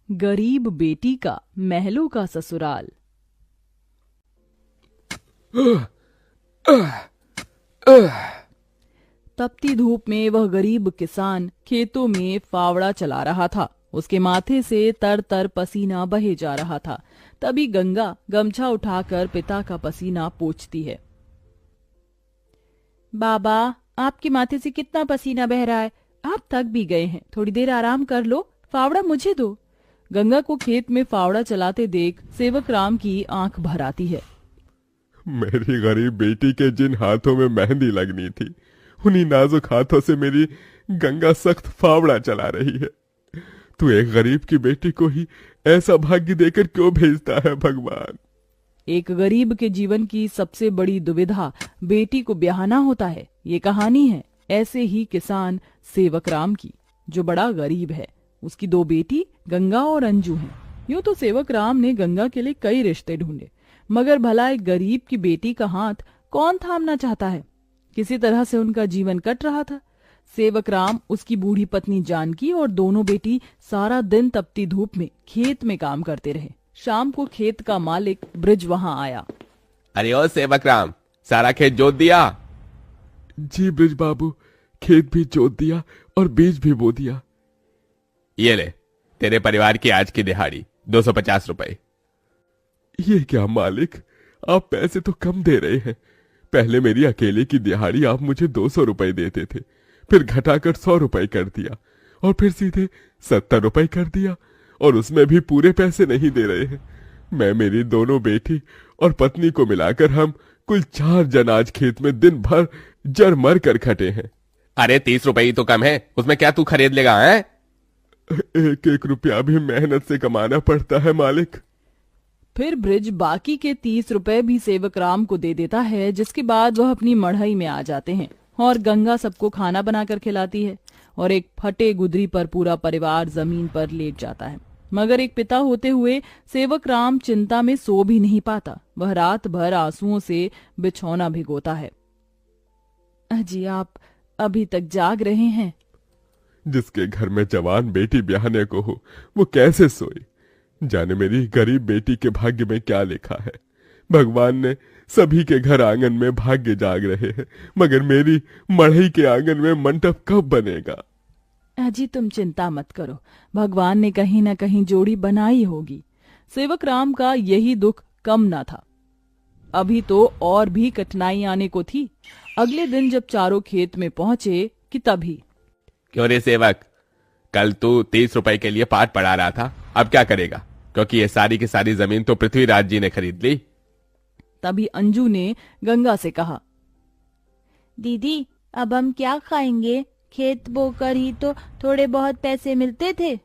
गरीब बेटी का महलों का ससुराल। तपती धूप में वह गरीब किसान खेतों में फावड़ा चला रहा था। उसके माथे से तर तर पसीना बहे जा रहा था। तभी गंगा गमछा उठाकर पिता का पसीना पोंछती है। बाबा, आपके माथे से कितना पसीना बह रहा है। आप थक भी गए हैं, थोड़ी देर आराम कर लो, फावड़ा मुझे दो। गंगा को खेत में फावड़ा चलाते देख सेवक राम की आंख भर आती है। मेरी गरीब बेटी के जिन हाथों में मेहंदी लगनी थी, उन्हीं नाजुक हाथों से मेरी गंगा सख्त फावड़ा चला रही है। तू एक गरीब की बेटी को ही ऐसा भाग्य देकर क्यों भेजता है भगवान। एक गरीब के जीवन की सबसे बड़ी दुविधा बेटी को ब्याहना होता है। ये कहानी है ऐसे ही किसान सेवक राम की, जो बड़ा गरीब है। उसकी दो बेटी गंगा और अंजू हैं। यूं तो सेवक राम ने गंगा के लिए कई रिश्ते ढूंढे, मगर भला एक गरीब की बेटी का हाथ कौन थामना चाहता है। किसी तरह से उनका जीवन कट रहा था। सेवक राम, उसकी बूढ़ी पत्नी जानकी और दोनों बेटी सारा दिन तपती धूप में खेत में काम करते रहे। शाम को खेत का मालिक ब्रिज वहां आया। अरे ओ सेवक राम, सारा खेत जोत दिया? जी ब्रिज बाबू, खेत भी जोत दिया और बीज भी बो दिया। ये ले, तेरे परिवार की आज की दिहाड़ी 250 रुपए। ये क्या मालिक, आप पैसे तो कम दे रहे हैं। पहले मेरी अकेले की दिहाड़ी आप मुझे 200 रुपए देते थे, फिर घटाकर 100 रुपए कर दिया और फिर सीधे 70 रुपए कर दिया, और उसमें भी पूरे पैसे नहीं दे रहे हैं। मैं, मेरी दोनों बेटी और पत्नी को मिलाकर हम कुल 4 जन आज खेत में दिन भर जर मर कर खटे हैं। अरे 30 रुपए ही तो कम है, उसमें क्या तू खरीद लेगा है? एक एक रुपया भी मेहनत से कमाना पड़ता है मालिक। फिर ब्रिज बाकी के 30 रुपए भी सेवक राम को दे देता है, जिसके बाद वह अपनी मढ़ई में आ जाते हैं और गंगा सबको खाना बनाकर खिलाती है और एक फटे गुदरी पर पूरा परिवार जमीन पर लेट जाता है। मगर एक पिता होते हुए सेवक राम चिंता में सो भी नहीं पाता। वह रात भर आंसुओं से बिछौना भिगोता है। अजी, आप अभी तक जाग रहे हैं? जिसके घर में जवान बेटी ब्याहने को हो, वो कैसे सोए। जाने मेरी गरीब बेटी के भाग्य में क्या लिखा है। भगवान ने सभी के घर आंगन में भाग्य जाग रहे हैं, मगर मेरी मढ़ई के आंगन में मंडप कब बनेगा। अजी, तुम चिंता मत करो, भगवान ने कहीं न कहीं जोड़ी बनाई होगी। सेवक राम का यही दुख कम न था। अभी तो और भी कठिनाई आने को थी। अगले दिन जब चारों खेत में पहुंचे कि तभी। क्यों रे सेवक, कल तू 30 रुपए के लिए पाठ पढ़ा रहा था, अब क्या करेगा? क्योंकि ये सारी की सारी जमीन तो पृथ्वीराज जी ने खरीद ली। तभी अंजू ने गंगा से कहा, दीदी, अब हम क्या खाएंगे? खेत बोकर ही तो थोड़े बहुत पैसे मिलते थे।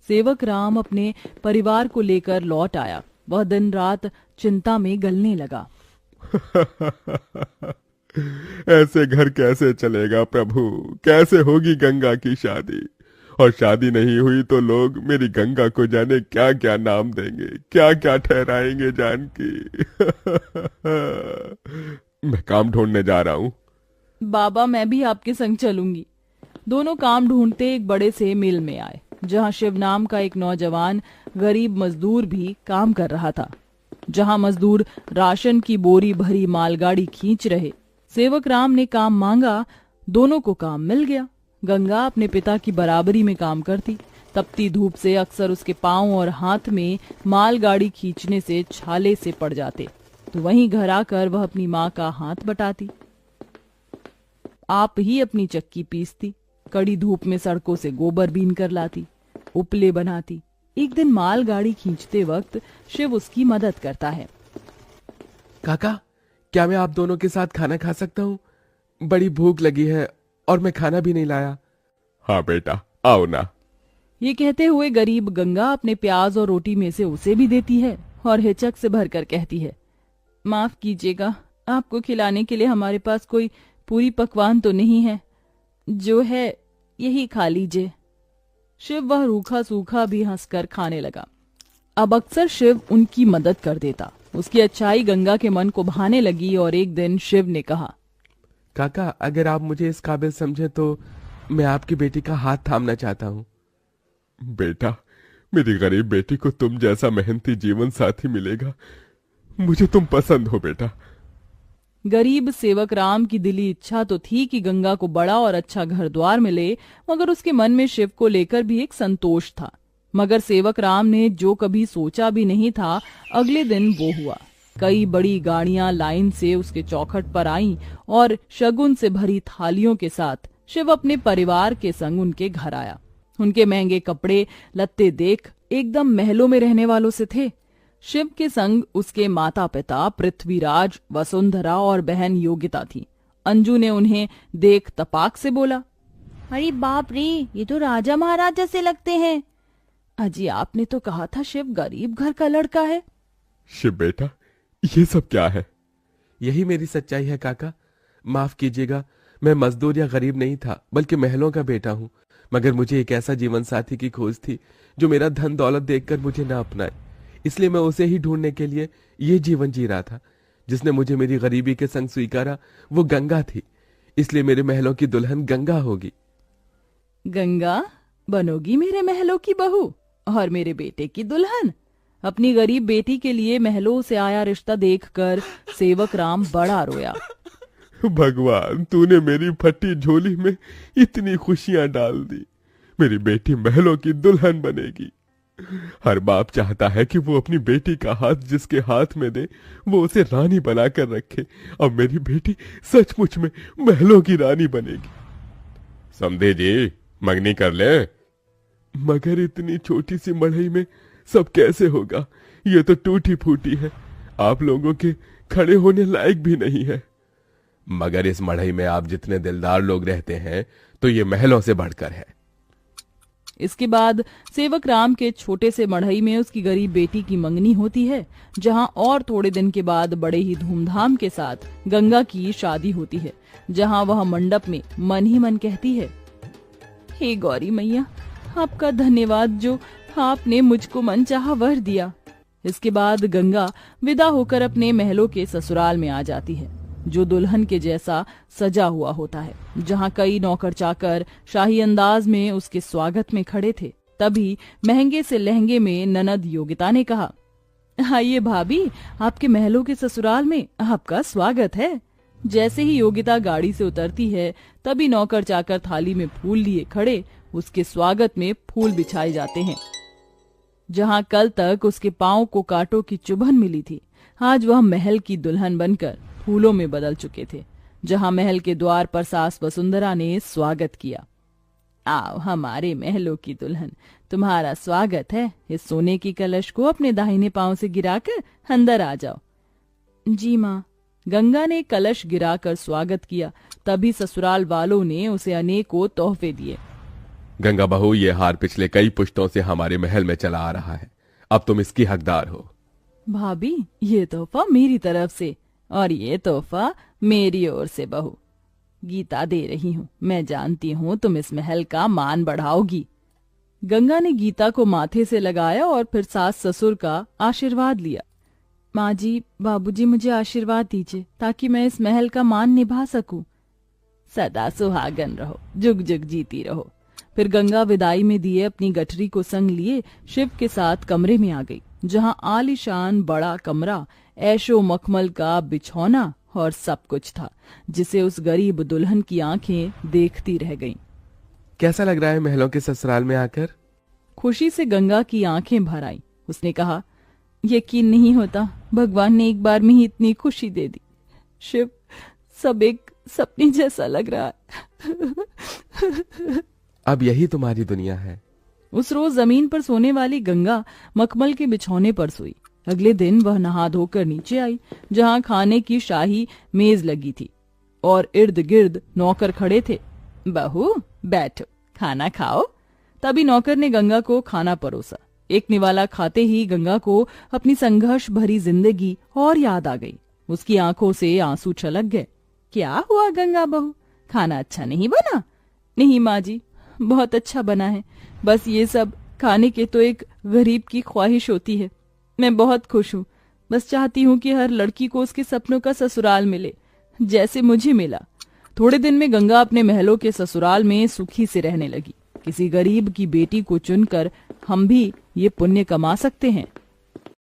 सेवक राम अपने परिवार को लेकर लौट आया। वह दिन रात चिंता में गलने लगा। ऐसे घर कैसे चलेगा प्रभु, कैसे होगी गंगा की शादी। और शादी नहीं हुई तो लोग मेरी गंगा को जाने क्या क्या नाम देंगे, क्या क्या ठहराएंगे जानकी। मैं काम ढूंढने जा रहा हूँ। बाबा, मैं भी आपके संग चलूंगी। दोनों काम ढूंढते एक बड़े से मिल में आए, जहां शिव नाम का एक नौजवान गरीब मजदूर भी काम कर रहा था। जहां मजदूर राशन की बोरी भरी मालगाड़ी खींच रहे। सेवक राम ने काम मांगा, दोनों को काम मिल गया। गंगा अपने पिता की बराबरी में काम करती। तपती धूप से अक्सर उसके पांव और हाथ में मालगाड़ी खींचने से छाले से पड़ जाते, तो वहीं घर आकर वह अपनी माँ का हाथ बटाती। आप ही अपनी चक्की पीसती, कड़ी धूप में सड़कों से गोबर बीन कर लाती, उपले बनाती। एक दिन मालगाड़ी खींचते वक्त शिव उसकी मदद करता है। काका, क्या मैं आप दोनों के साथ खाना खा सकता हूँ? बड़ी भूख लगी है और मैं खाना भी नहीं लाया। हाँ बेटा, आओ ना। ये कहते हुए गरीब गंगा अपने प्याज और रोटी में से उसे भी देती है और हिचक से भरकर कहती है, माफ कीजिएगा, आपको खिलाने के लिए हमारे पास कोई पूरी पकवान तो नहीं है, जो है यही खा लीजिए। शिव वह रूखा सूखा भी हंसकर खाने लगा। अब अक्सर शिव उनकी मदद कर देता। उसकी अच्छाई गंगा के मन को भाने लगी और एक दिन शिव ने कहा, काका, अगर आप मुझे इस काबिल समझे तो मैं आपकी बेटी का हाथ थामना चाहता हूँ। बेटा, मेरी गरीब बेटी को तुम जैसा मेहनती जीवन साथी मिलेगा। मुझे तुम पसंद हो बेटा। गरीब सेवक राम की दिली इच्छा तो थी कि गंगा को बड़ा और अच्छा घर द्वार मिले, मगर उसके मन में शिव को लेकर भी एक संतोष था। मगर सेवक राम ने जो कभी सोचा भी नहीं था, अगले दिन वो हुआ। कई बड़ी गाड़ियां लाइन से उसके चौखट पर आईं और शगुन से भरी थालियों के साथ शिव अपने परिवार के संग उनके घर आया। उनके महंगे कपड़े लत्ते देख एकदम महलों में रहने वालों से थे। शिव के संग उसके माता पिता पृथ्वीराज, वसुंधरा और बहन योगिता थी। अंजू ने उन्हें देख तपाक से बोला, अरे बाप रे, ये तो राजा महाराजा से लगते हैं। अजी आपने तो कहा था शिव गरीब घर का लड़का है। शिव बेटा, ये सब क्या है? यही मेरी सच्चाई है काका। माफ कीजिएगा, मैं मजदूर या गरीब नहीं था, बल्कि महलों का बेटा हूँ। मगर मुझे एक ऐसा जीवन साथी की खोज थी जो मेरा धन दौलत देखकर मुझे न अपनाए। इसलिए मैं उसे ही ढूंढने के लिए ये जीवन जी रहा था। जिसने मुझे मेरी गरीबी के संग स्वीकारा वो गंगा थी। इसलिए मेरे महलों की दुल्हन गंगा होगी। गंगा बनोगी मेरे महलों की बहू और मेरे बेटे की दुल्हन। अपनी गरीब बेटी के लिए महलों से आया रिश्ता देखकर सेवक राम बड़ा रोया। भगवान, तूने मेरी फटी झोली में इतनी खुशियां डाल दी। मेरी बेटी महलों की दुल्हन बनेगी। हर बाप चाहता है कि वो अपनी बेटी का हाथ जिसके हाथ में दे वो उसे रानी बनाकर रखे। अब मेरी बेटी सचमुच में महलों की रानी बनेगी। समझे जी, मंगनी कर ले। मगर इतनी छोटी सी मड़ई में सब कैसे होगा? ये तो टूटी फूटी है, आप लोगों के खड़े होने लायक भी नहीं है। मगर इस मड़ई में आप जितने दिलदार लोग रहते हैं तो ये महलों से बढ़कर है। इसके बाद सेवक राम के छोटे से मढ़ई में उसकी गरीब बेटी की मंगनी होती है, जहां और थोड़े दिन के बाद बड़े ही धूमधाम के साथ गंगा की शादी होती है, जहां वह मंडप में मन ही मन कहती है, हे गौरी मैया, आपका धन्यवाद जो आपने मुझको मनचाहा वर दिया। इसके बाद गंगा विदा होकर अपने महलों के ससुराल में आ जाती है, जो दुल्हन के जैसा सजा हुआ होता है, जहां कई नौकर चाकर शाही अंदाज में उसके स्वागत में खड़े थे। तभी महंगे से लहंगे में ननद योगिता ने कहा, आइए भाभी, आपके महलों के ससुराल में आपका स्वागत है। जैसे ही योगिता गाड़ी से उतरती है, तभी नौकर चाकर थाली में फूल लिए खड़े उसके स्वागत में फूल बिछाए जाते हैं। जहां कल तक उसके पांव को कांटों की चुभन मिली थी, आज वह महल की दुल्हन बनकर फूलों में बदल चुके थे। जहां महल के द्वार पर सास वसुंधरा ने स्वागत किया, आओ हमारे महलों की दुल्हन, तुम्हारा स्वागत है। इस सोने की कलश को अपने दाहिने पांव से गिराकर अंदर आ जाओ। जी माँ। गंगा ने कलश गिराकर स्वागत किया। तभी ससुराल वालों ने उसे अनेकों तोहफे दिए। गंगा बहू, ये हार पिछले कई पुश्तों से हमारे महल में चला आ रहा है, अब तुम इसकी हकदार हो। भाभी, ये तोहफा मेरी तरफ से और ये तोहफा मेरी ओर से बहू। गीता दे रही हूँ, मैं जानती हूँ तुम इस महल का मान बढ़ाओगी। गंगा ने गीता को माथे से लगाया और फिर सास ससुर का आशीर्वाद लिया। माँ जी, बाबूजी, मुझे आशीर्वाद दीजिए ताकि मैं इस महल का मान निभा सकूं। सदा सुहागन रहो, जुग जुग जीती रहो। फिर गंगा विदाई में दिए अपनी गठरी को संग लिए शिव के साथ कमरे में आ गई, जहां आलीशान बड़ा कमरा, ऐशो मखमल का बिछौना और सब कुछ था, जिसे उस गरीब दुल्हन की आंखें देखती रह गईं। कैसा लग रहा है महलों के ससुराल में आकर? खुशी से गंगा की आंखें भर आईं। उसने कहा, यकीन नहीं होता, भगवान ने एक बार में ही इतनी खुशी दे दी। शिव, सब एक सपने जैसा लग रहा है। अब यही तुम्हारी दुनिया है। उस रोज जमीन पर सोने वाली गंगा मखमल के बिछौने पर सोई। अगले दिन वह नहा धोकर नीचे आई, जहां खाने की शाही मेज लगी थी और इर्द गिर्द नौकर खड़े थे। बहू बैठो, खाना खाओ। तभी नौकर ने गंगा को खाना परोसा। एक निवाला खाते ही गंगा को अपनी संघर्ष भरी जिंदगी और याद आ गई। उसकी आंखों से आंसू छलक गए। क्या हुआ गंगा बहू, खाना अच्छा नहीं बना? नहीं माँ जी, बहुत अच्छा बना है, बस ये सब खाने के तो एक गरीब की ख्वाहिश होती है। मैं बहुत खुश हूँ, बस चाहती हूँ कि हर लड़की को उसके सपनों का ससुराल मिले, जैसे मुझे मिला। थोड़े दिन में गंगा अपने महलों के ससुराल में सुखी से रहने लगी। किसी गरीब की बेटी को चुनकर हम भी ये पुण्य कमा सकते हैं।